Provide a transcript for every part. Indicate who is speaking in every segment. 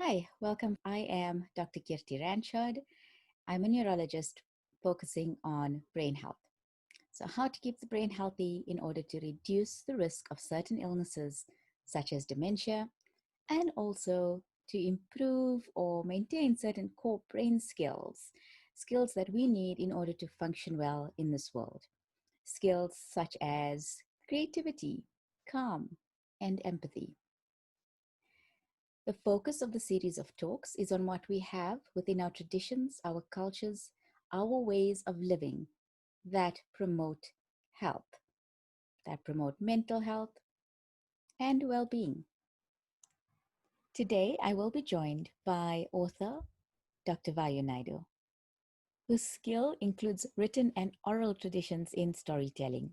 Speaker 1: Hi, welcome. I am Dr. Kirti Ranchod. I'm a neurologist focusing on brain health. So, how to keep the brain healthy in order to reduce the risk of certain illnesses such as dementia, and also to improve or maintain certain core brain skills, skills that we need in order to function well in this world. Skills such as creativity, calm, and empathy. The focus of the series of talks is on what we have within our traditions, our cultures, our ways of living that promote health, that promote mental health and well being. Today, I will be joined by author Dr. Vayu Naidu, whose skill includes written and oral traditions in storytelling.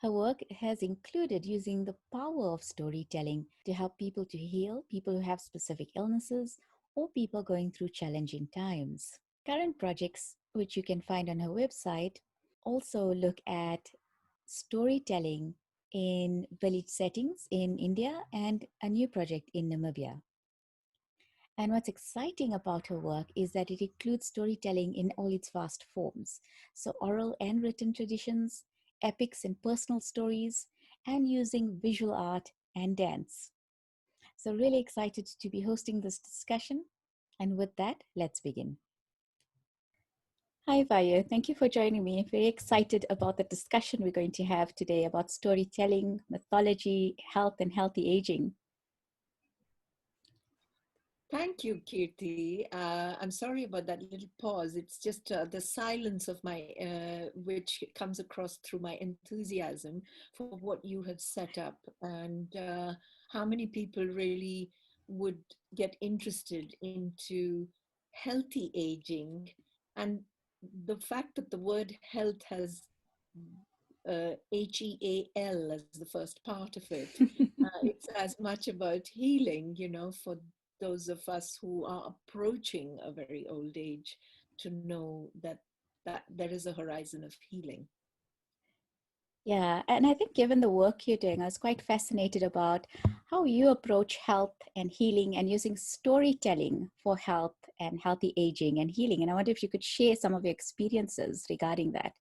Speaker 1: Her work has included using the power of storytelling to help people to heal, people who have specific illnesses, or people going through challenging times. Current projects, which you can find on her website, also look at storytelling in village settings in India and a new project in Namibia. And what's exciting about her work is that it includes storytelling in all its vast forms. So, oral and written traditions, epics and personal stories, and using visual art and dance. So, really excited to be hosting this discussion. And with that, let's begin. Hi, Vayu. Thank you for joining me. Very excited about the discussion we're going to have today about storytelling, mythology, health, and healthy aging.
Speaker 2: Thank you, Kirti. I'm sorry about that little pause. It's just the silence of which comes across through my enthusiasm for what you have set up and how many people really would get interested into healthy aging. And the fact that the word health has HEAL as the first part of it. It's as much about healing, for those of us who are approaching a very old age to know that there is a horizon of healing.
Speaker 1: Yeah, and I think given the work you're doing, I was quite fascinated about how you approach health and healing and using storytelling for health and healthy aging and healing. And I wonder if you could share some of your experiences regarding that.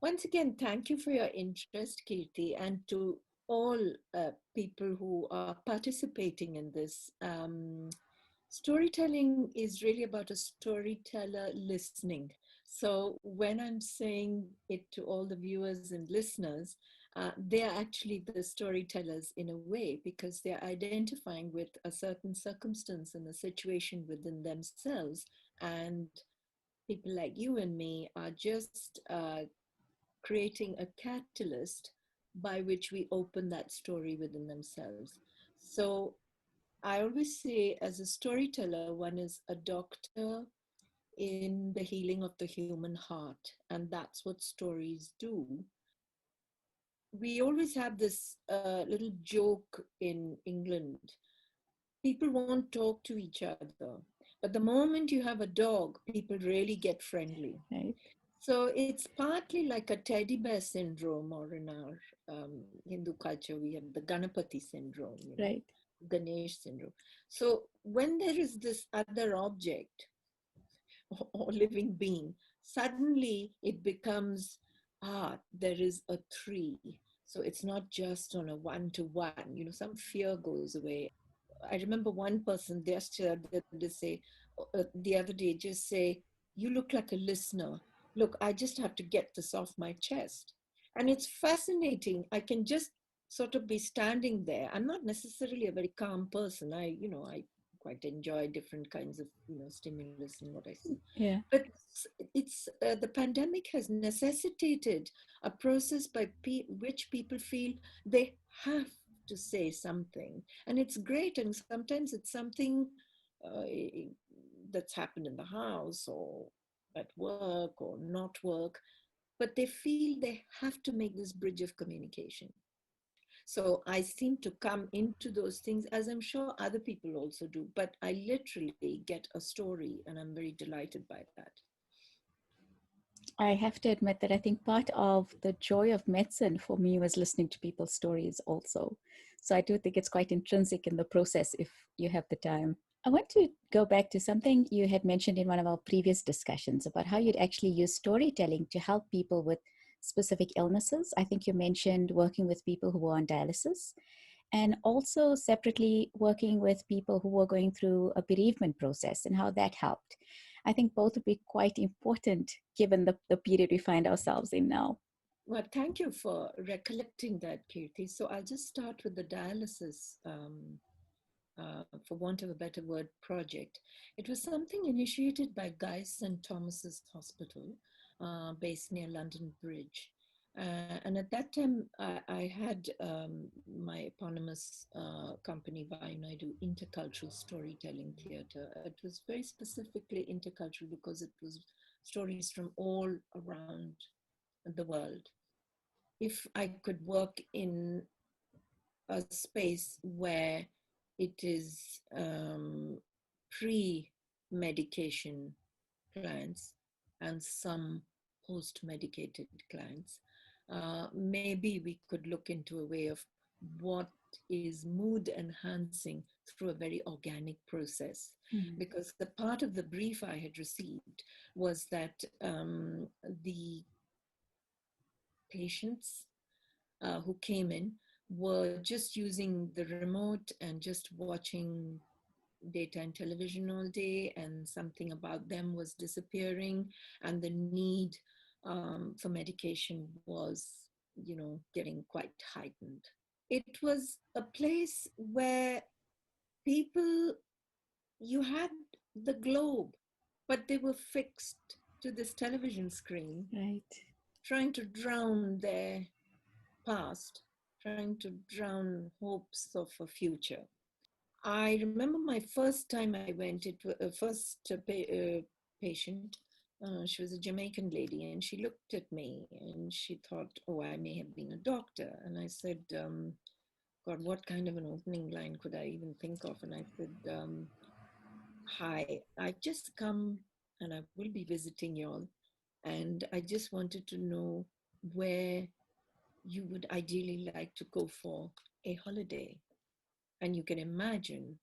Speaker 2: Once again, thank you for your interest, Kirti, and to all people who are participating in this. Storytelling is really about a storyteller listening. So when I'm saying it to all the viewers and listeners, they are actually the storytellers in a way because they're identifying with a certain circumstance and a situation within themselves. And people like you and me are just creating a catalyst by which we open that story within themselves. So I always say, as a storyteller, one is a doctor in the healing of the human heart, and that's what stories do. We always have this little joke in England. People won't talk to each other, but the moment you have a dog, people really get friendly.
Speaker 1: Right,
Speaker 2: So it's partly like a teddy bear syndrome, or in our Hindu culture, we have the Ganapati syndrome,
Speaker 1: right.
Speaker 2: Ganesh syndrome. So when there is this other object or living being, suddenly it becomes, there is a tree. So it's not just on a one-to-one, some fear goes away. I remember one person just they say the other day, just say, "You look like a listener. Look, I just have to get this off my chest." And it's fascinating. I can just sort of be standing there. I'm not necessarily a very calm person. I quite enjoy different kinds of, stimulus and what I see.
Speaker 1: Yeah.
Speaker 2: But it's the pandemic has necessitated a process by which people feel they have to say something, and it's great. And sometimes it's something uh, that's happened in the house or at work or not work, but they feel they have to make this bridge of communication. So I seem to come into those things, as I'm sure other people also do, but I literally get a story and I'm very delighted by that.
Speaker 1: I have to admit that I think part of the joy of medicine for me was listening to people's stories also. So I do think it's quite intrinsic in the process if you have the time. I want to go back to something you had mentioned in one of our previous discussions about how you'd actually use storytelling to help people with specific illnesses. I think you mentioned working with people who were on dialysis and also separately working with people who were going through a bereavement process and how that helped. I think both would be quite important given the period we find ourselves in now.
Speaker 2: Well, thank you for recollecting that, Kirti. So I'll just start with the dialysis, for want of a better word, project. It was something initiated by Guy's St. Thomas's Hospital, based near London Bridge. And at that time, I had my eponymous company, Vayunaidu Intercultural Storytelling Theatre. It was very specifically intercultural because it was stories from all around the world. If I could work in a space where it is pre medication clients and some post medicated clients, maybe we could look into a way of what is mood enhancing through a very organic process.
Speaker 1: Mm.
Speaker 2: Because the part of the brief I had received was that the patients who came in were just using the remote and just watching daytime television all day, and something about them was disappearing, and the need for medication was, getting quite heightened. It was a place where people, you had the globe, but they were fixed to this television screen,
Speaker 1: Right.
Speaker 2: trying to drown their past, trying to drown hopes of a future. I remember my first time I went, it was a patient. She was a Jamaican lady, and she looked at me and she thought, oh, I may have been a doctor. And I said, God, what kind of an opening line could I even think of? And I said, hi, I've just come and I will be visiting y'all. And I just wanted to know where you would ideally like to go for a holiday. And you can imagine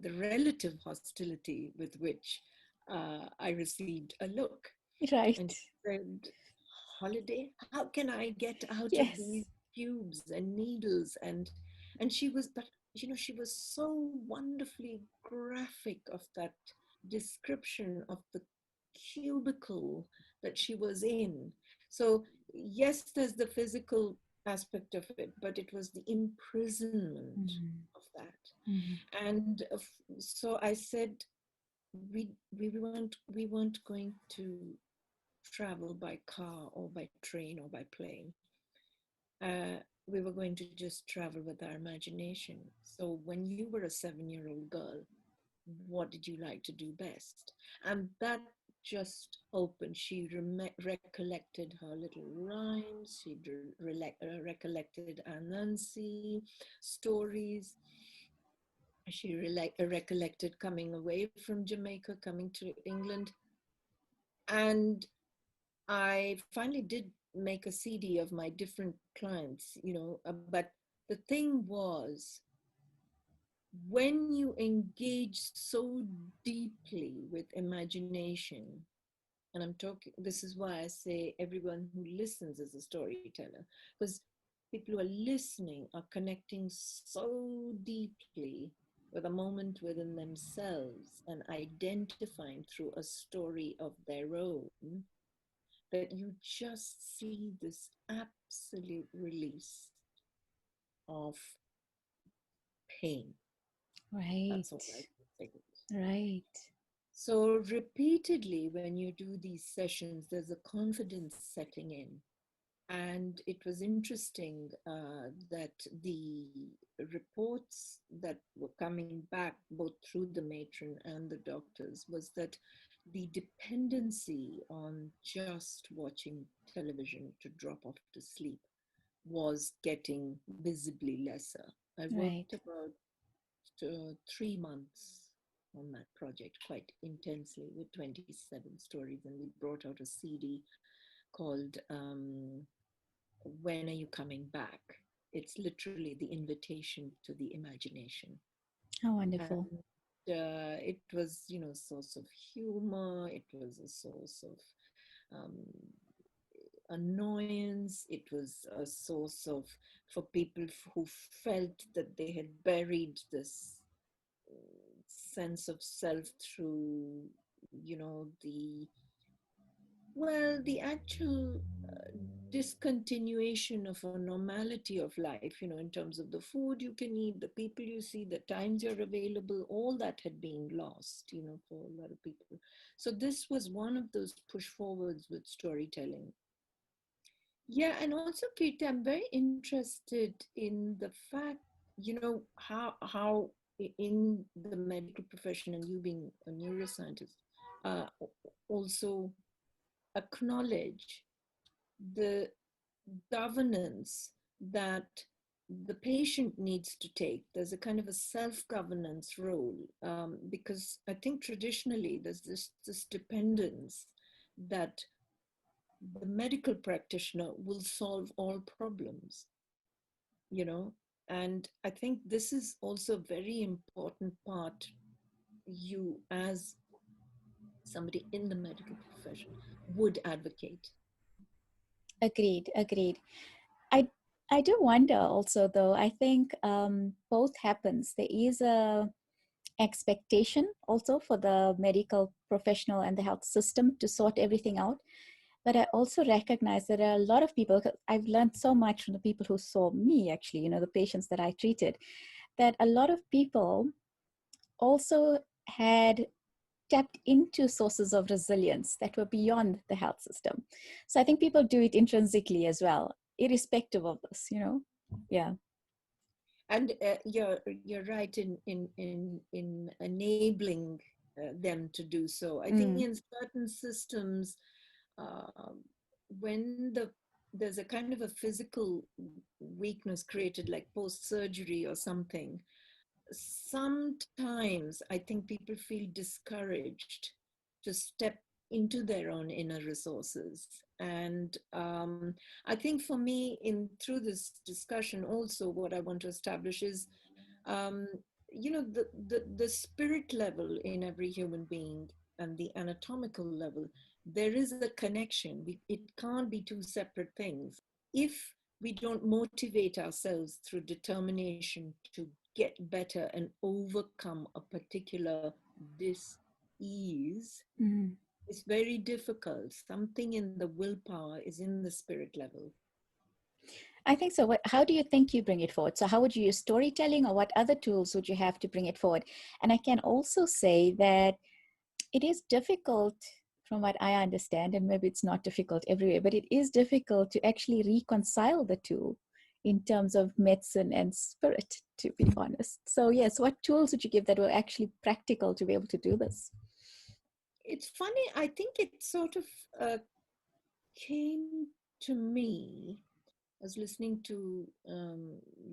Speaker 2: the relative hostility with which I received a look. And
Speaker 1: Right.
Speaker 2: she said, holiday? How can I get out of these
Speaker 1: Yes.
Speaker 2: tubes and needles? And she was, but she was so wonderfully graphic of that description of the cubicle that she was in. So yes, there's the physical aspect of it, but it was the imprisonment
Speaker 1: Mm.
Speaker 2: of that.
Speaker 1: Mm.
Speaker 2: And so I said, we weren't going to travel by car or by train or by plane. We were going to just travel with our imagination. So when you were a 7-year-old girl, what did you like to do best? And that just opened. She recollected her little rhymes. She recollected Anansi stories. She recollected coming away from Jamaica, coming to England. And I finally did make a CD of my different clients, but the thing was, when you engage so deeply with imagination, and I'm talking, this is why I say everyone who listens is a storyteller, because people who are listening are connecting so deeply with a moment within themselves and identifying through a story of their own, that you just see this absolute release of pain. That's all I
Speaker 1: Right.
Speaker 2: think.
Speaker 1: Right.
Speaker 2: So, repeatedly, when you do these sessions, there's a confidence setting in. And it was interesting that the reports that were coming back, both through the matron and the doctors, was that the dependency on just watching television to drop off to sleep was getting visibly lesser. I worked
Speaker 1: Right.
Speaker 2: about 3 months on that project quite intensely with 27 stories, and we brought out a CD called When Are You Coming Back? It's literally the invitation to the imagination.
Speaker 1: How wonderful.
Speaker 2: And it was, a source of humor, it was a source of um, annoyance, it was a source of, for people who felt that they had buried this sense of self through, the the actual discontinuation of a normality of life, in terms of the food you can eat, the people you see, the times you're available, all that had been lost, for a lot of people. So this was one of those push forwards with storytelling. Yeah, and also, Kate, I'm very interested in the fact, how in the medical profession, and you being a neuroscientist, also acknowledge the governance that the patient needs to take. There's a kind of a self-governance role, because I think traditionally there's this dependence that the medical practitioner will solve all problems, you know, and I think this is also a very important part, you as somebody in the medical profession would advocate.
Speaker 1: Agreed, agreed. I I do wonder also though. I think both happens. There is a expectation also for the medical professional and the health system to sort everything out. But I also recognize that there are a lot of people. I've learned so much from the people who saw me, actually, the patients that I treated, that a lot of people also had tapped into sources of resilience that were beyond the health system. So I think people do it intrinsically as well, irrespective of this. Yeah.
Speaker 2: And you're right in enabling them to do so. I think
Speaker 1: Mm,
Speaker 2: in certain systems, uh, when there's a kind of a physical weakness created, like post surgery or something, sometimes I think people feel discouraged to step into their own inner resources. And I think for me, in through this discussion, also what I want to establish is, um, the spirit level in every human being and the anatomical level. There is a connection. It can't be two separate things. If we don't motivate ourselves through determination to get better and overcome a particular dis-ease,
Speaker 1: mm.
Speaker 2: it's very difficult. Something in the willpower is in the spirit level.
Speaker 1: I think so. How do you think you bring it forward? So, how would you use storytelling, or what other tools would you have to bring it forward? And I can also say that it is difficult, from what I understand, and maybe it's not difficult everywhere, but it is difficult to actually reconcile the two in terms of medicine and spirit, to be honest. So, yes, what tools would you give that were actually practical to be able to do this?
Speaker 2: It's funny, I think it sort of uh, came to me. I was listening to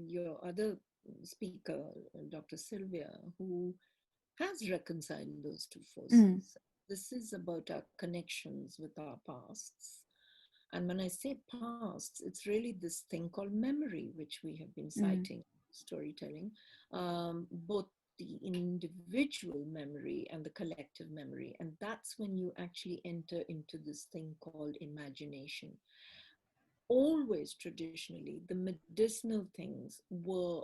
Speaker 2: your other speaker, Dr. Sylvia, who has reconciled those two
Speaker 1: Mm,
Speaker 2: forces. This is about our connections with our pasts. And when I say pasts, it's really this thing called memory, which we have been
Speaker 1: mm.
Speaker 2: citing, storytelling, both the individual memory and the collective memory. And that's when you actually enter into this thing called imagination. Always traditionally, the medicinal things were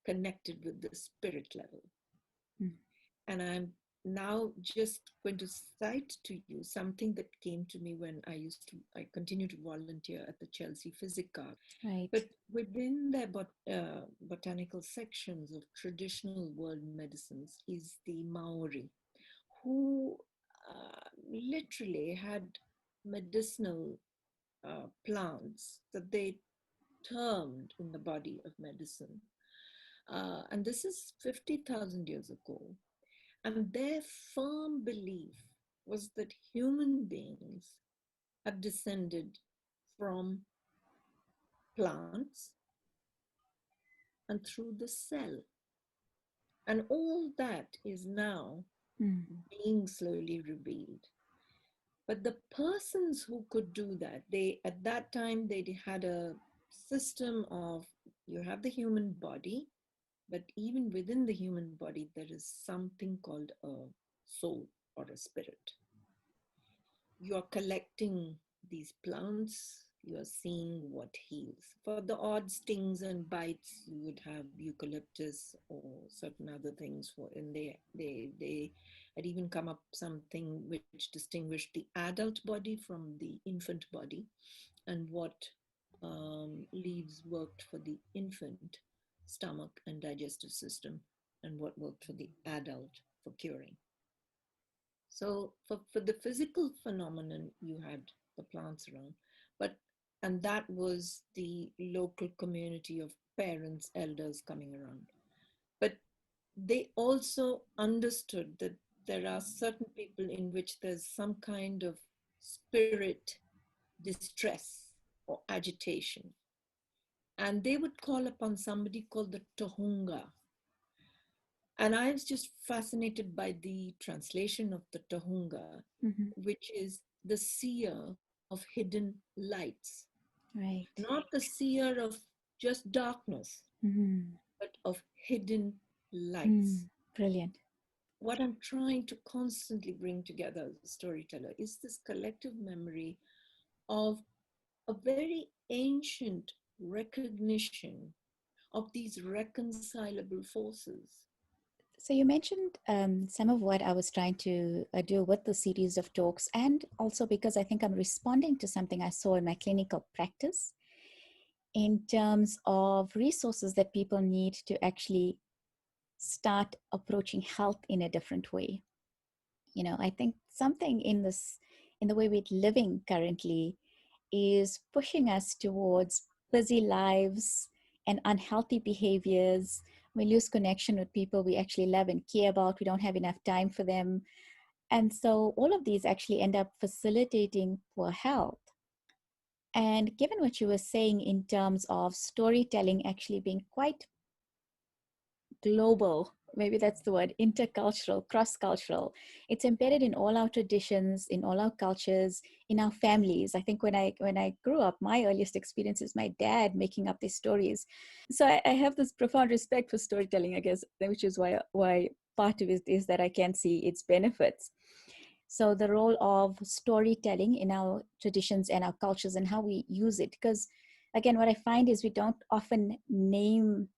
Speaker 2: connected with the spirit level.
Speaker 1: Mm.
Speaker 2: And I'm now just going to cite to you something that came to me when I continue to volunteer at the Chelsea Physic Art.
Speaker 1: Right.
Speaker 2: But within their botanical sections of traditional world medicines is the Maori, who literally had medicinal plants that they termed in the body of medicine. And this is 50,000 years ago. And their firm belief was that human beings have descended from plants and through the cell. And all that is now
Speaker 1: Mm.
Speaker 2: being slowly revealed. But the persons who could do that, they at that time they had a system of, you have the human body, but even within the human body there is something called a soul or a spirit. You are collecting these plants, you are seeing what heals. For the odd stings and bites, you would have eucalyptus or certain other things for, and they had even come up something which distinguished the adult body from the infant body, and what leaves worked for the infant stomach and digestive system, and what worked for the adult for curing. So for the physical phenomenon, you had the plants around, but and that was the local community of parents, elders coming around. But they also understood that there are certain people in which there's some kind of spirit distress or agitation. And they would call upon somebody called the Tohunga. And I was just fascinated by the translation of the Tohunga,
Speaker 1: Mm-hmm.
Speaker 2: which is the seer of hidden lights,
Speaker 1: Right.
Speaker 2: not the seer of just darkness,
Speaker 1: Mm.
Speaker 2: but of hidden lights.
Speaker 1: Mm. Brilliant.
Speaker 2: What I'm trying to constantly bring together as a storyteller is this collective memory of a very ancient recognition of these reconcilable forces.
Speaker 1: So you mentioned some of what I was trying to do with the series of talks, and also because I think I'm responding to something I saw in my clinical practice in terms of resources that people need to actually start approaching health in a different way. I think something in the way we're living currently is pushing us towards busy lives and unhealthy behaviors. We lose connection with people we actually love and care about. We don't have enough time for them. And so all of these actually end up facilitating poor health. And given what you were saying in terms of storytelling actually being quite global, maybe that's the word, intercultural, cross-cultural, it's embedded in all our traditions, in all our cultures, in our families. I think when I grew up, my earliest experience is my dad making up these stories. So I have this profound respect for storytelling, I guess, which is why part of it is that I can see its benefits. So the role of storytelling in our traditions and our cultures and how we use it, because again, what I find is we don't often name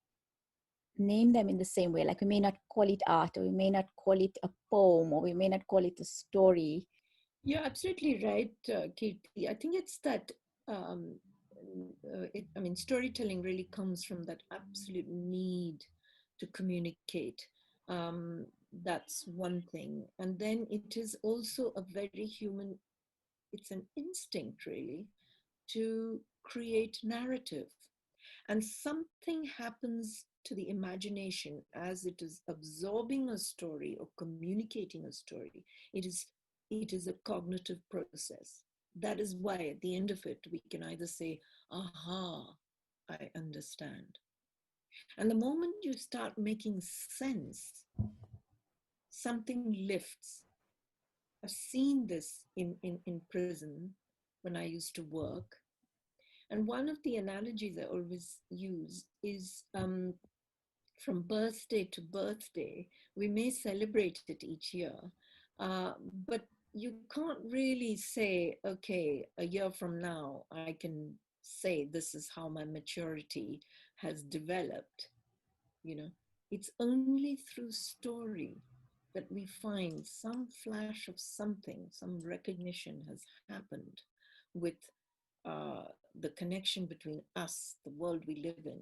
Speaker 1: them in the same way. Like we may not call it art, or we may not call it a poem, or we may not call it a story.
Speaker 2: You're absolutely right, Kirti. I think it's that I mean, storytelling really comes from that absolute need to communicate. Um, that's one thing. And then it is also a very human, it's an instinct really to create narrative. And something happens to the imagination as it is absorbing a story or communicating a story. It is a cognitive process. That is why at the end of it we can either say, aha, I understand. And the moment you start making sense, something lifts. I've seen this in prison when I used to work. And one of the analogies I always use is from birthday to birthday. We may celebrate it each year, uh, but you can't really say, okay, a year from now, I can say this is how my maturity has developed. You know, it's only through story that we find some flash of something, some recognition has happened with the connection between us, the world we live in,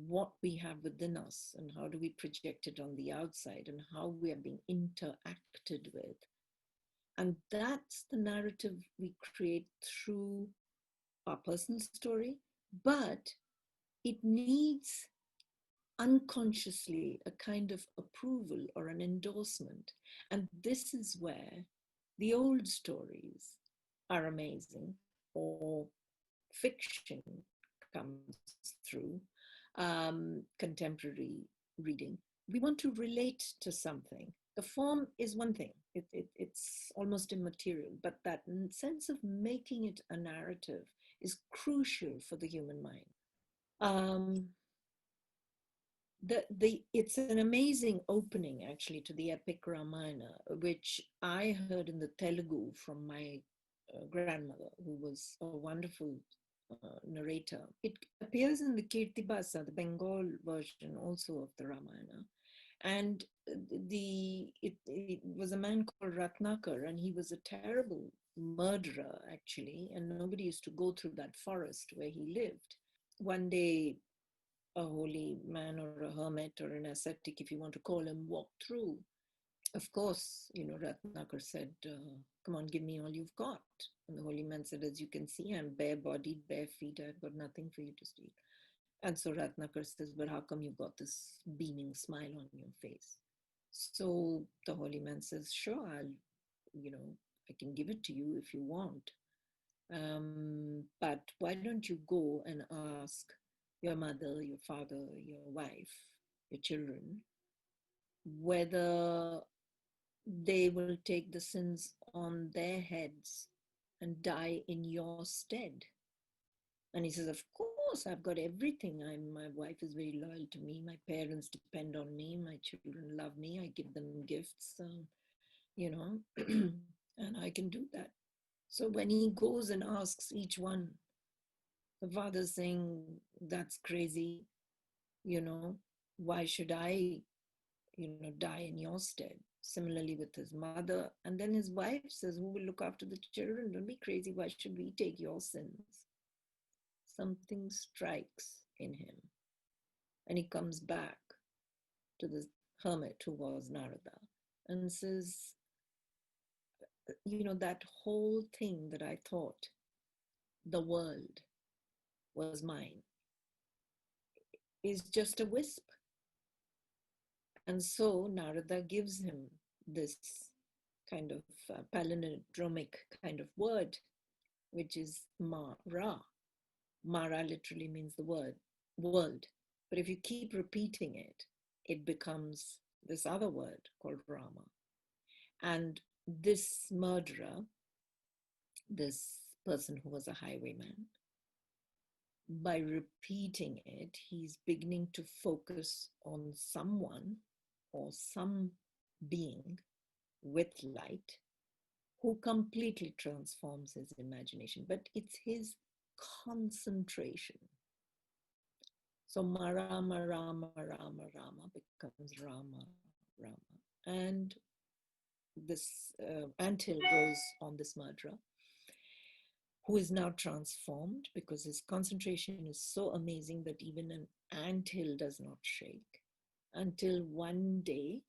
Speaker 2: what we have within us, and how do we project it on the outside, and how we are being interacted with. And that's the narrative we create through our personal story, but it needs unconsciously a kind of approval or an endorsement. And this is where the old stories are amazing, or fiction comes through, contemporary reading. we want to relate to something. The form is one thing, it's almost immaterial, but that sense of making it a narrative is crucial for the human mind. Um, it's an amazing opening actually to the epic Ramayana, which I heard in the Telugu from my grandmother, who was a wonderful narrator. It appears in the Kirtibasa, the Bengal version also of the Ramayana. And it was a man called Ratnakar, and he was a terrible murderer actually, and nobody used to go through that forest where he lived. One day, a holy man or a hermit or an ascetic, if you want to call him, walked through. Of course, Ratnakar said, "Come on, give me all you've got." And the holy man said, "As you can see, I'm bare-bodied, bare feet. I've got nothing for you to steal." And so Ratnakar says, "But how come you've got this beaming smile on your face?" So the holy man says, "Sure, you know, I can give it to you if you want. But why don't you go and ask your mother, your father, your wife, your children, whether they will take the sins on their heads and die in your stead?" And he says, "Of course, I've got everything. My wife is very loyal to me. My parents depend on me. My children love me. I give them gifts, you know, and I can do that." So when he goes and asks each one, the father's saying, "That's crazy. You know, why should I, die in your stead?" Similarly with his mother. And then his wife says, "Who will look after the children? Don't be crazy. Why should we take your sins?" Something strikes in him. And he comes back to the hermit who was Narada and says, that whole thing that I thought the world was mine is just a wisp. And so Narada gives him this kind of palindromic kind of word, which is Mara. Mara literally means the word, world. But if you keep repeating it, it becomes this other word called Rama. And this murderer, this person who was a highwayman, by repeating it, he's beginning to focus on someone or some being with light who completely transforms his imagination. But it's his concentration. So Marama, Rama, Rama, Rama becomes Rama, Rama. And this anthill goes on this murderer, who is now transformed because his concentration is so amazing that even an anthill does not shake, until one day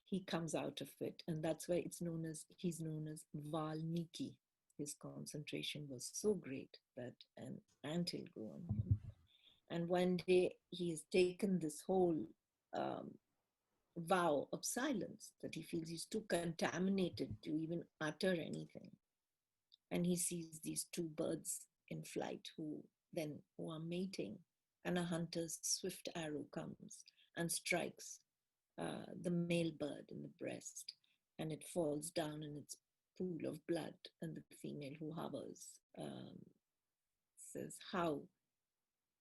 Speaker 2: he comes out of it. And that's why he's known as Valmiki. His concentration was so great that an anthill grew on him. And one day he has taken this whole um, vow of silence, that he feels he's too contaminated to even utter anything. And he sees these two birds in flight who are mating, and a hunter's swift arrow comes and strikes the male bird in the breast, and it falls down in its pool of blood, and the female who hovers says, "How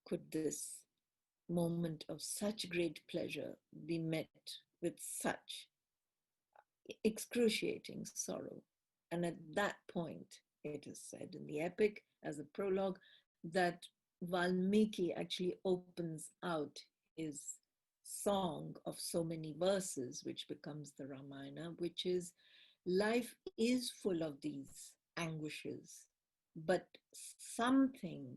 Speaker 2: could this moment of such great pleasure be met with such excruciating sorrow?" And at that point, it is said in the epic as a prologue that Valmiki actually opens out his song of so many verses, which becomes the Ramayana, which is, life is full of these anguishes, but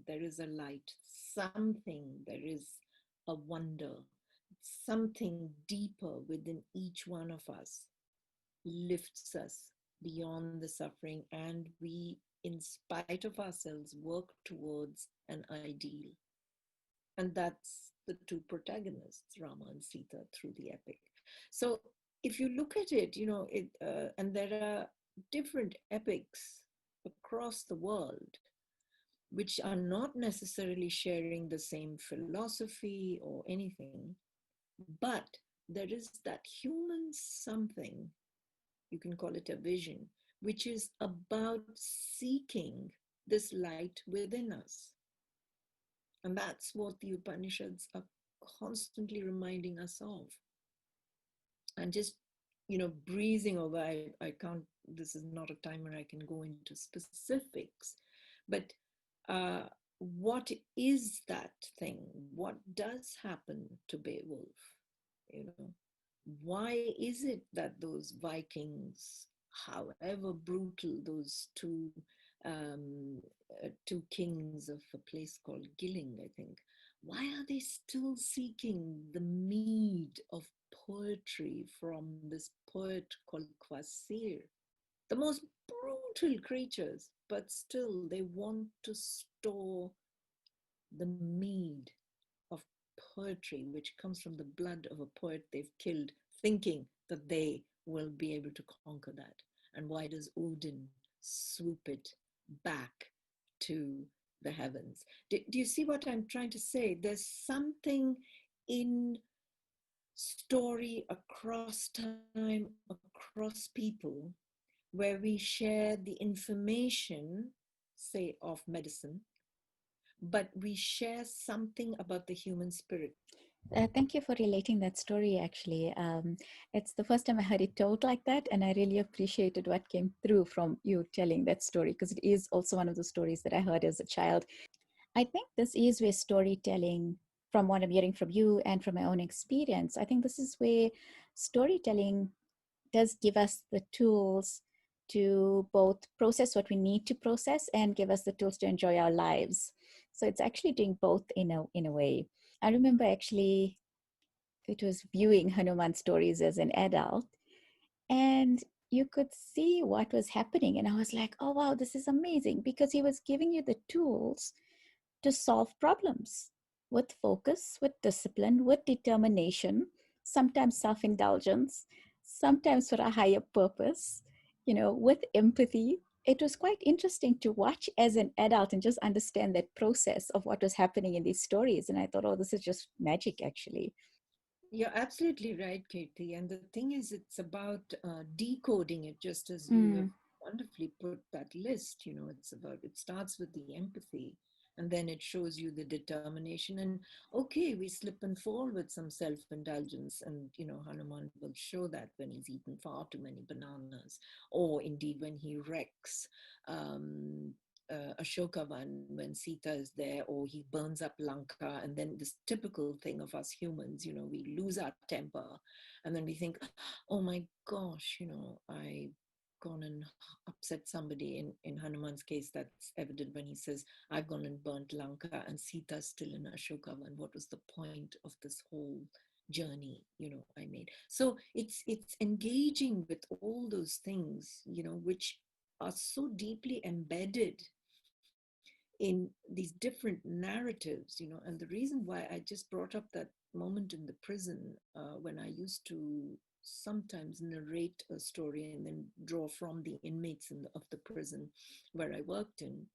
Speaker 2: there is a light, there is a wonder, something deeper within each one of us lifts us beyond the suffering, and we, in spite of ourselves, work towards an ideal. And that's the two protagonists, Rama and Sita, through the epic. So if you look at it, and there are different epics across the world which are not necessarily sharing the same philosophy or anything, but there is that human something, you can call it a vision, which is about seeking this light within us. And that's what the Upanishads are constantly reminding us of. And just, breezing over, I can't, this is not a time where I can go into specifics, but uh, what is that thing? What does happen to Beowulf? You know, why is it that those Vikings, however brutal, those two kings of a place called Gilling, I think, why are they still seeking the mead of poetry from this poet called Kvasir? The most brutal creatures, but still they want to store the mead of poetry, which comes from the blood of a poet they've killed, thinking that they will be able to conquer that. And why does Odin swoop it back to the heavens? Do you see what I'm trying to say? There's something in story across time, across people, where we share the information, say, of medicine, but we share something about the human spirit.
Speaker 1: Thank you for relating that story, actually. It's the first time I heard it told like that, and I really appreciated what came through from you telling that story because it is also one of the stories that I heard as a child. I think this is where storytelling, from what I'm hearing from you and from my own experience, I think this is where storytelling does give us the tools to both process what we need to process and give us the tools to enjoy our lives. So it's actually doing both in a way. I remember actually it was viewing Hanuman stories as an adult, and you could see what was happening. And I was like, oh, wow, this is amazing because he was giving you the tools to solve problems with focus, with discipline, with determination, sometimes self indulgence, sometimes for a higher purpose, with empathy. It was quite interesting to watch as an adult and just understand that process of what was happening in these stories. And I thought, oh, this is just magic, actually.
Speaker 2: You're absolutely right, Katie. And the thing is, it's about decoding it, just as you have
Speaker 1: Mm.
Speaker 2: wonderfully put that list. It's about, it starts with the empathy, and then it shows you the determination. And okay, we slip and fall with some self indulgence. And, Hanuman will show that when he's eaten far too many bananas, or indeed when he wrecks. Ashokavan when Sita is there, or he burns up Lanka, and then this typical thing of us humans, we lose our temper, and then we think, oh my gosh, I gone and upset somebody. In Hanuman's case, that's evident when he says, I've gone and burnt Lanka and Sita's still in Ashokavan. What was the point of this whole journey, I made? So it's engaging with all those things, which are so deeply embedded in these different narratives, and the reason why I just brought up that moment in the prison, when I used to sometimes narrate a story and then draw from the inmates of the prison where I worked in,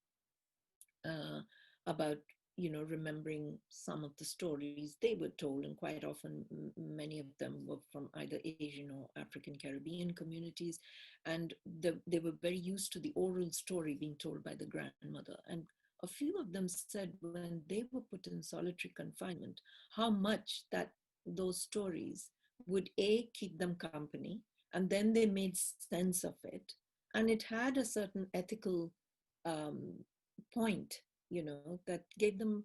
Speaker 2: uh, about remembering some of the stories they were told, and quite often many of them were from either Asian or African Caribbean communities, and they were very used to the oral story being told by the grandmother. And a few of them said when they were put in solitary confinement, how much that those stories would keep them company, and then they made sense of it, and it had a certain ethical um, point, that gave them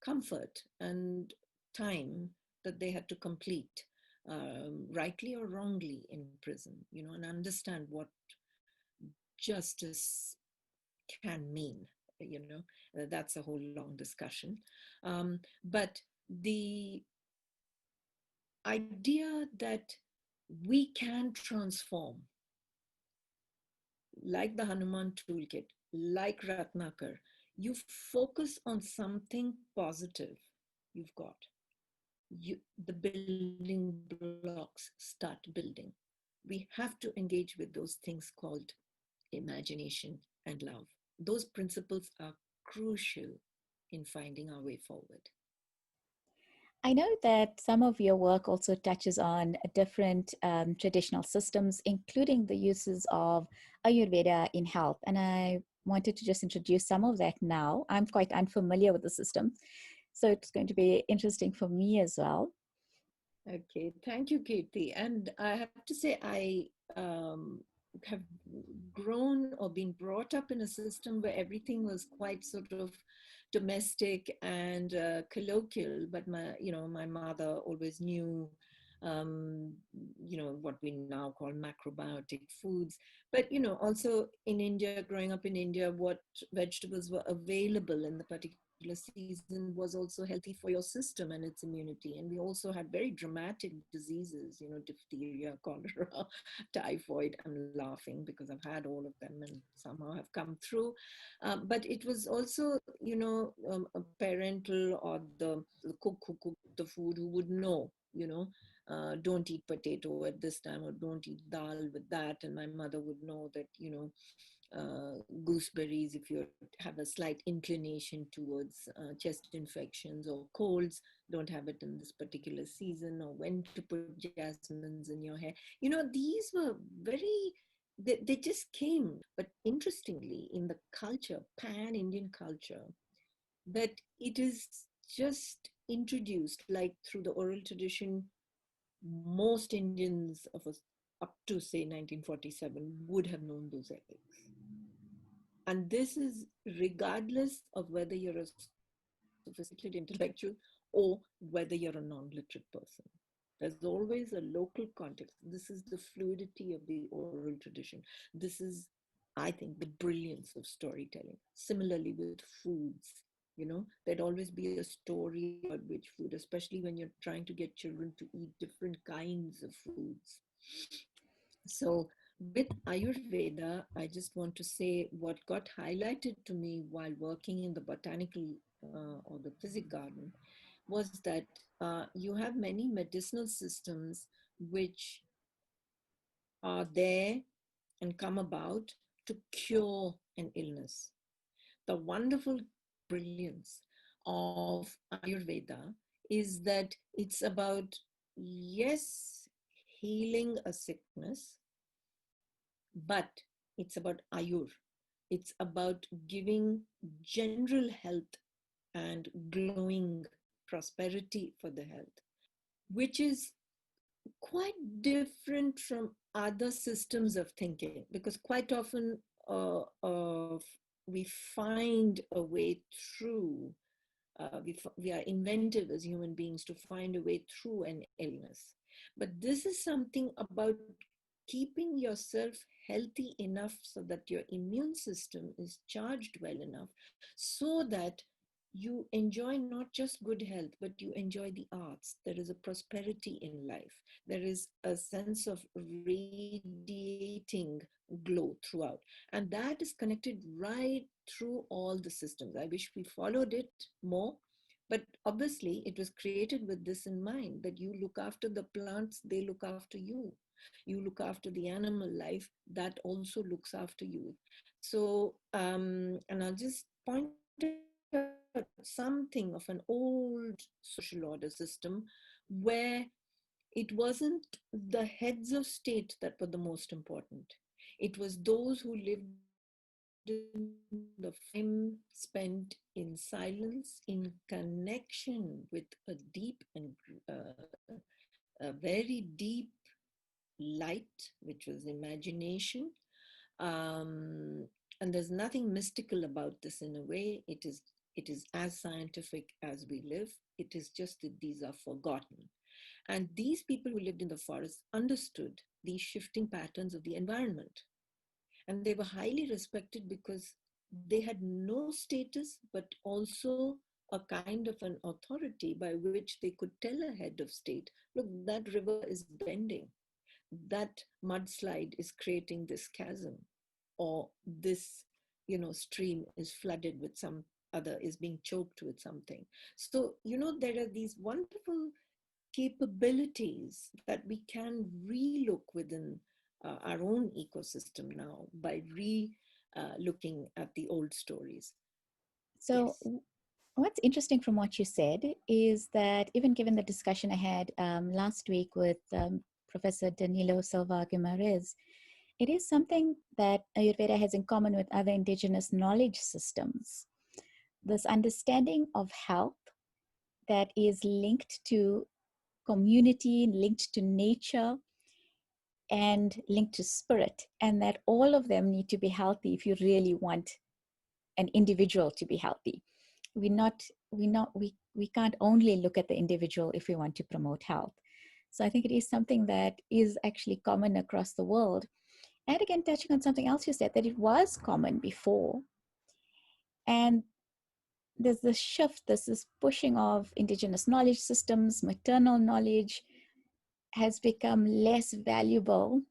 Speaker 2: comfort and time that they had to complete, rightly or wrongly, in prison, and understand what justice can mean, you know. That's a whole long discussion. But the idea that we can transform, like the Hanuman toolkit, like Ratnakar, you focus on something positive you've got. The building blocks start building. We have to engage with those things called imagination and love. Those principles are crucial in finding our way forward.
Speaker 1: I know that some of your work also touches on different traditional systems, including the uses of Ayurveda in health. And I wanted to just introduce some of that now. I'm quite unfamiliar with the system, so it's going to be interesting for me as well.
Speaker 2: Okay, thank you, Kirti. And I have to say, I have grown or been brought up in a system where everything was quite sort of domestic and colloquial. But my mother always knew, um, what we now call macrobiotic foods. But also in India, growing up in India, what vegetables were available in the particular season was also healthy for your system and its immunity. And we also had very dramatic diseases, diphtheria, cholera, typhoid. I'm laughing because I've had all of them and somehow have come through. But it was also, a parental or the cook who cooked the food who would know, don't eat potato at this time or don't eat dal with that. And my mother would know that, gooseberries, if you have a slight inclination towards chest infections or colds, don't have it in this particular season, or when to put jasmines in your hair. These were very, they just came. But interestingly, in the culture, pan Indian culture, that it is just introduced like through the oral tradition. Most Indians of us up to say 1947 would have known those eggs. And this is regardless of whether you're a sophisticated intellectual or whether you're a non-literate person. There's always a local context. This is the fluidity of the oral tradition. This is, I think, the brilliance of storytelling. Similarly with foods, there'd always be a story about which food, especially when you're trying to get children to eat different kinds of foods. So, with Ayurveda, I just want to say what got highlighted to me while working in the botanical or the physic garden was that you have many medicinal systems which are there and come about to cure an illness. The wonderful brilliance of Ayurveda is that it's about, yes, healing a sickness, but it's about ayur. It's about giving general health and glowing prosperity for the health, which is quite different from other systems of thinking, because quite often we find a way through. We are inventive as human beings to find a way through an illness. But this is something about keeping yourself healthy enough so that your immune system is charged well enough so that you enjoy not just good health, but you enjoy the arts. There is a prosperity in life. There is a sense of radiating glow throughout. And that is connected right through all the systems. I wish we followed it more. But obviously, it was created with this in mind, that you look after the plants, they look after you. You look after the animal life, that also looks after you. So, and I'll just point out something of an old social order system where it wasn't the heads of state that were the most important. It was those who lived in the forest, time spent in silence, in connection with a deep and a very deep light, which was imagination. Um, and there's nothing mystical about this in a way. It is as scientific as we live. It is just that these are forgotten. And these people who lived in the forest understood these shifting patterns of the environment. And they were highly respected because they had no status, but also a kind of an authority by which they could tell a head of state, look, that river is bending, that mudslide is creating this chasm, or this stream is flooded with some other, is being choked with something. So there are these wonderful capabilities that we can relook within our own ecosystem now by re looking at the old stories.
Speaker 1: So,
Speaker 2: Yes.
Speaker 1: What's interesting from what you said is that even given the discussion I had last week with Professor Danilo Silva Guimarães, it is something that Ayurveda has in common with other indigenous knowledge systems. This understanding of health that is linked to community, linked to nature, and linked to spirit, and that all of them need to be healthy if you really want an individual to be healthy. We can't only look at the individual if we want to promote health. So I think it is something that is actually common across the world. And again, touching on something else you said, that it was common before. And there's this shift, there's this pushing of indigenous knowledge systems, maternal knowledge has become less valuable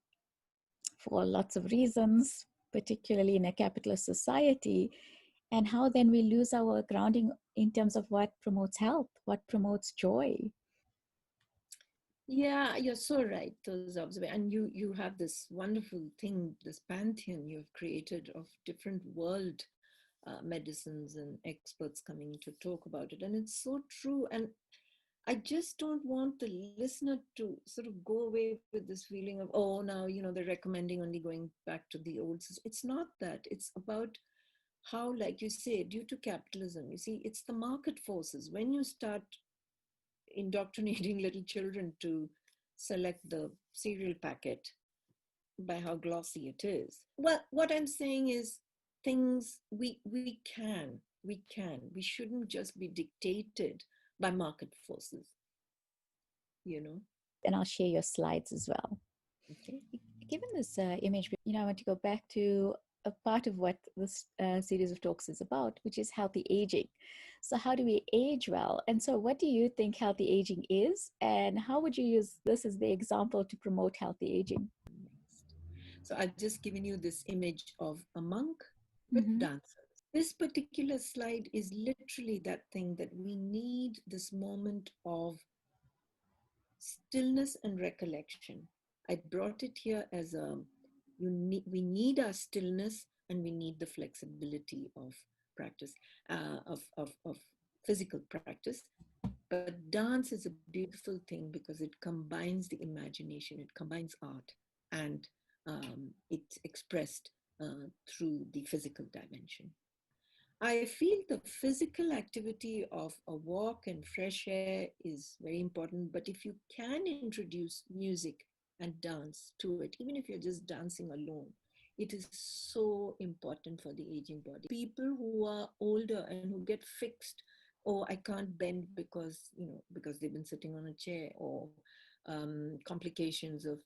Speaker 1: for lots of reasons, particularly in a capitalist society. And how then we lose our grounding in terms of what promotes health, what promotes joy.
Speaker 2: Yeah, you're so right. Those observations, and you have this wonderful thing, this pantheon you've created of different world medicines and experts coming to talk about it, and it's so true. And I just don't want the listener to sort of go away with this feeling of, oh, now, they're recommending only going back to the old system. It's not that. It's about how, like you say, due to capitalism, you see, it's the market forces. When you start indoctrinating little children to select the cereal packet by how glossy it is. Well, what I'm saying is things we shouldn't just be dictated by market forces, you know.
Speaker 1: And I'll share your slides as well.
Speaker 2: Okay.
Speaker 1: Given this image, I want to go back to a part of what this series of talks is about, which is healthy aging. So, how do we age well? And so, what do you think healthy aging is? And how would you use this as the example to promote healthy aging?
Speaker 2: Next. So I've just given you this image of a monk with
Speaker 1: Mm-hmm.
Speaker 2: dancers. This particular slide is literally that thing that we need, this moment of stillness and recollection. I brought it here as we need our stillness and we need the flexibility of practice, of physical practice. But dance is a beautiful thing because it combines the imagination, it combines art, and it's expressed through the physical dimension. I feel the physical activity of a walk and fresh air is very important, but if you can introduce music and dance to it, even if you're just dancing alone, it is so important for the aging body. People who are older and who get fixed, oh, I can't bend because, because they've been sitting on a chair, or complications of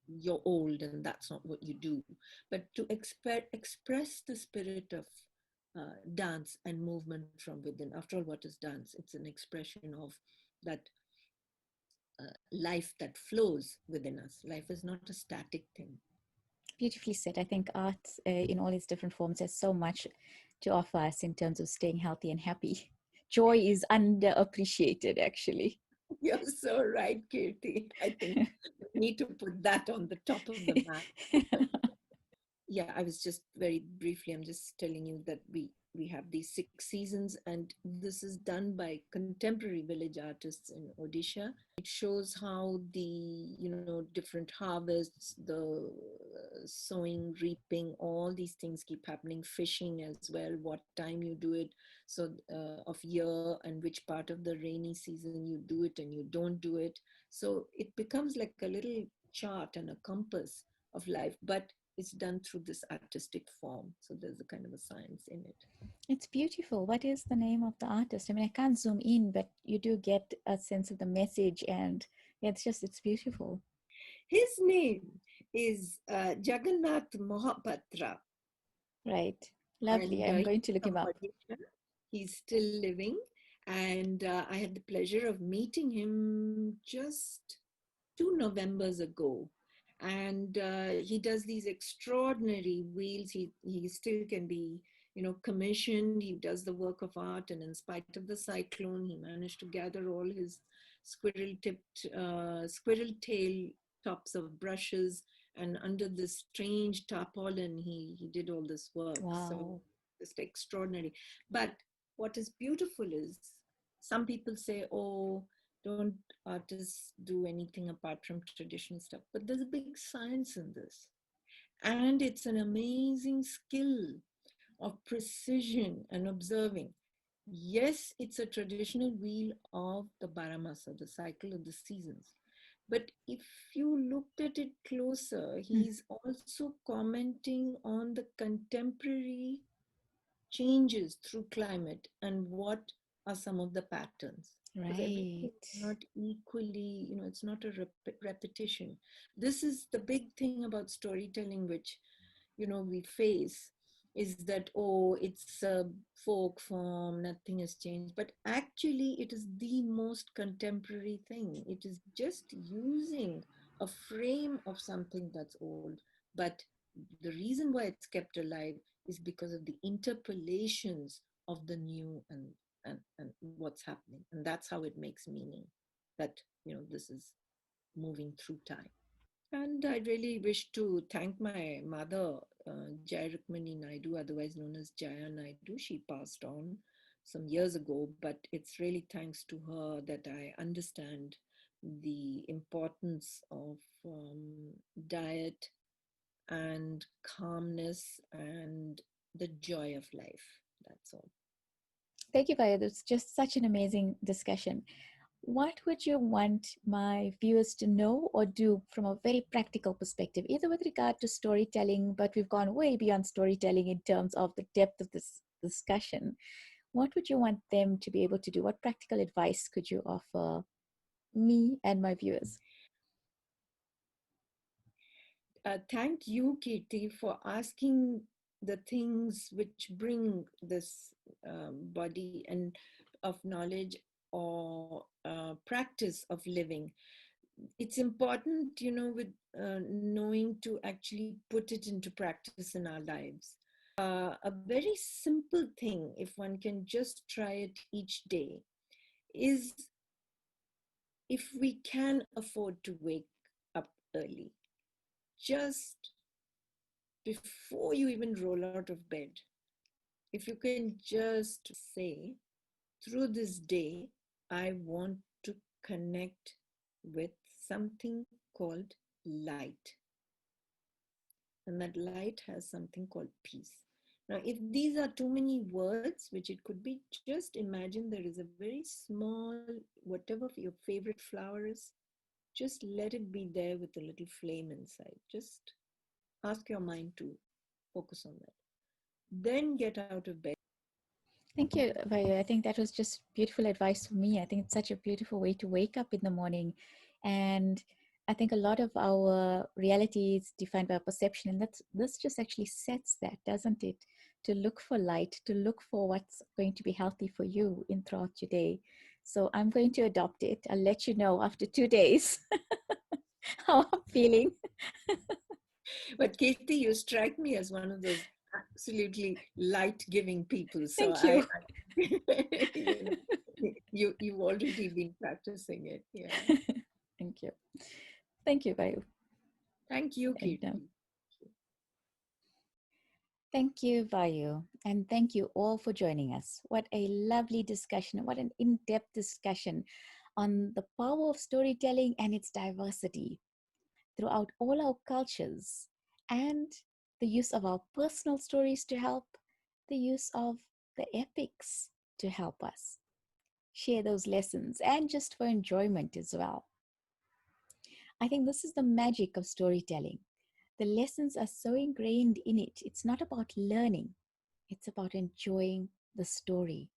Speaker 2: you're old and that's not what you do. But to express the spirit of dance and movement from within. After all, what is dance? It's an expression of that life that flows within us. Life is not a static thing.
Speaker 1: Beautifully said. I think art in all its different forms has so much to offer us in terms of staying healthy and happy. Joy is underappreciated, actually.
Speaker 2: You're so right, Kirti. I think we need to put that on the top of the map. Yeah, I was just very briefly, I'm just telling you that we have these 6 seasons, and this is done by contemporary village artists in Odisha. It shows how the different harvests, the sowing, reaping, all these things keep happening. Fishing as well, what time you do it, so of year, and which part of the rainy season you do it and you don't do it. So it becomes like a little chart and a compass of life, but it's done through this artistic form. So there's a kind of a science in it.
Speaker 1: It's beautiful. What is the name of the artist? I mean, I can't zoom in, but you do get a sense of the message, and it's beautiful.
Speaker 2: His name is Jagannath Mohapatra,
Speaker 1: Right. Lovely.
Speaker 2: and
Speaker 1: I'm going
Speaker 2: he's
Speaker 1: to look him
Speaker 2: from
Speaker 1: up.
Speaker 2: Odisha. He's still living, and I had the pleasure of meeting him just 2 Novembers ago. And he does these extraordinary wheels. He still can be, commissioned. He does the work of art, and in spite of the cyclone, he managed to gather all his squirrel tail tops of brushes, and under this strange tarpaulin, he did all this work. So
Speaker 1: Wow.
Speaker 2: just extraordinary. But what is beautiful is some people say, oh, don't artists do anything apart from traditional stuff? But there's a big science in this. And it's an amazing skill of precision and observing. Yes, it's a traditional wheel of the Baramasa, the cycle of the seasons. But if you looked at it closer,
Speaker 1: Hmm.
Speaker 2: he's also commenting on the contemporary changes through climate and what are some of the patterns, because everything
Speaker 1: Right.
Speaker 2: is not equally, it's not a repetition. This is the big thing about storytelling, which we face, is that, oh, it's a folk form, nothing has changed, but actually it is the most contemporary thing. It is just using a frame of something that's old, but the reason why it's kept alive is because of the interpolations of the new, and what's happening, and that's how it makes meaning, that this is moving through time. And I really wish to thank my mother, Jai Rukmini Naidu, otherwise known as Jaya Naidu. She passed on some years ago, but it's really thanks to her that I understand the importance of diet and calmness and the joy of life. That's all.
Speaker 1: Thank you, Vaya. That's just such an amazing discussion. What would you want my viewers to know or do from a very practical perspective, either with regard to storytelling, but we've gone way beyond storytelling in terms of the depth of this discussion? What would you want them to be able to do? What practical advice could you offer me and my viewers?
Speaker 2: Thank you, Kirti, for asking the things which bring this body and of knowledge or practice of living. It's important, with knowing to actually put it into practice in our lives. A very simple thing, if one can just try it each day, is if we can afford to wake up early, just before you even roll out of bed, if you can just say, through this day, I want to connect with something called light. And that light has something called peace. Now, if these are too many words, which it could be, just imagine there is a very small, whatever your favorite flower is, just let it be there with a little flame inside. Just ask your mind to focus on that. Then get out of bed.
Speaker 1: Thank you, Vaya. I think that was just beautiful advice for me. I think it's such a beautiful way to wake up in the morning. And I think a lot of our reality is defined by perception. And this just actually sets that, doesn't it? To look for light, to look for what's going to be healthy for you in throughout your day. So I'm going to adopt it. I'll let you know after 2 days how I'm feeling.
Speaker 2: But Katie, you strike me as one of those absolutely light-giving people. So
Speaker 1: Thank you.
Speaker 2: you've already been practicing it. Yeah.
Speaker 1: Thank you. Thank you, Vayu.
Speaker 2: Thank you,
Speaker 1: And
Speaker 2: Kirti.
Speaker 1: thank you, Vayu. And thank you all for joining us. What a lovely discussion. What an in depth discussion on the power of storytelling and its diversity throughout all our cultures, and the use of our personal stories to help, the use of the epics to help us share those lessons and just for enjoyment as well. I think this is the magic of storytelling. The lessons are so ingrained in it. It's not about learning, it's about enjoying the story,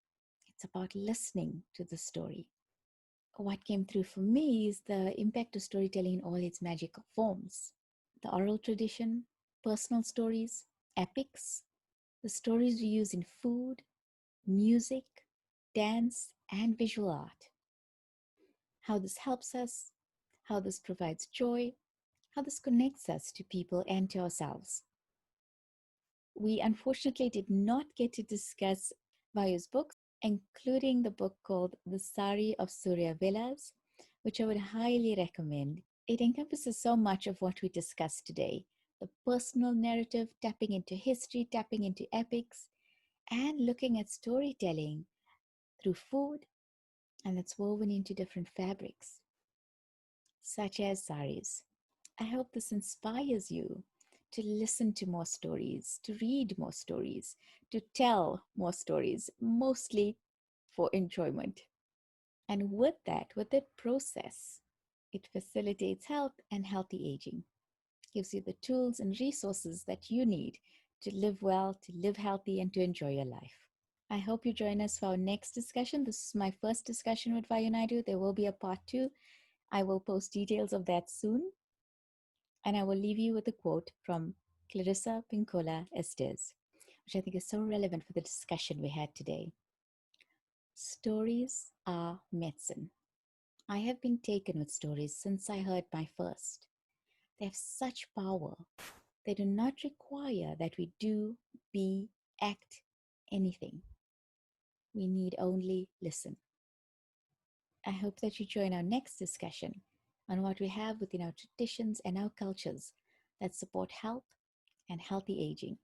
Speaker 1: it's about listening to the story. What came through for me is the impact of storytelling in all its magical forms: the oral tradition, personal stories, epics, the stories we use in food, music, dance, and visual art. How this helps us, how this provides joy, how this connects us to people and to ourselves. We unfortunately did not get to discuss Vayu's books, including the book called The Sari of Surya Vilas, which I would highly recommend. It encompasses so much of what we discussed today: the personal narrative, tapping into history, tapping into epics, and looking at storytelling through food, and that's woven into different fabrics, such as saris. I hope this inspires you to listen to more stories, to read more stories, to tell more stories, mostly for enjoyment. And with that process, it facilitates health and healthy aging, gives you the tools and resources that you need to live well, to live healthy, and to enjoy your life. I hope you join us for our next discussion. This is my first discussion with Vayunaidu. There will be a part two. I will post details of that soon. And I will leave you with a quote from Clarissa Pinkola Estes, which I think is so relevant for the discussion we had today. Stories are medicine. I have been taken with stories since I heard my first. They have such power. They do not require that we do, be, act anything. We need only listen. I hope that you join our next discussion on what we have within our traditions and our cultures that support health and healthy aging.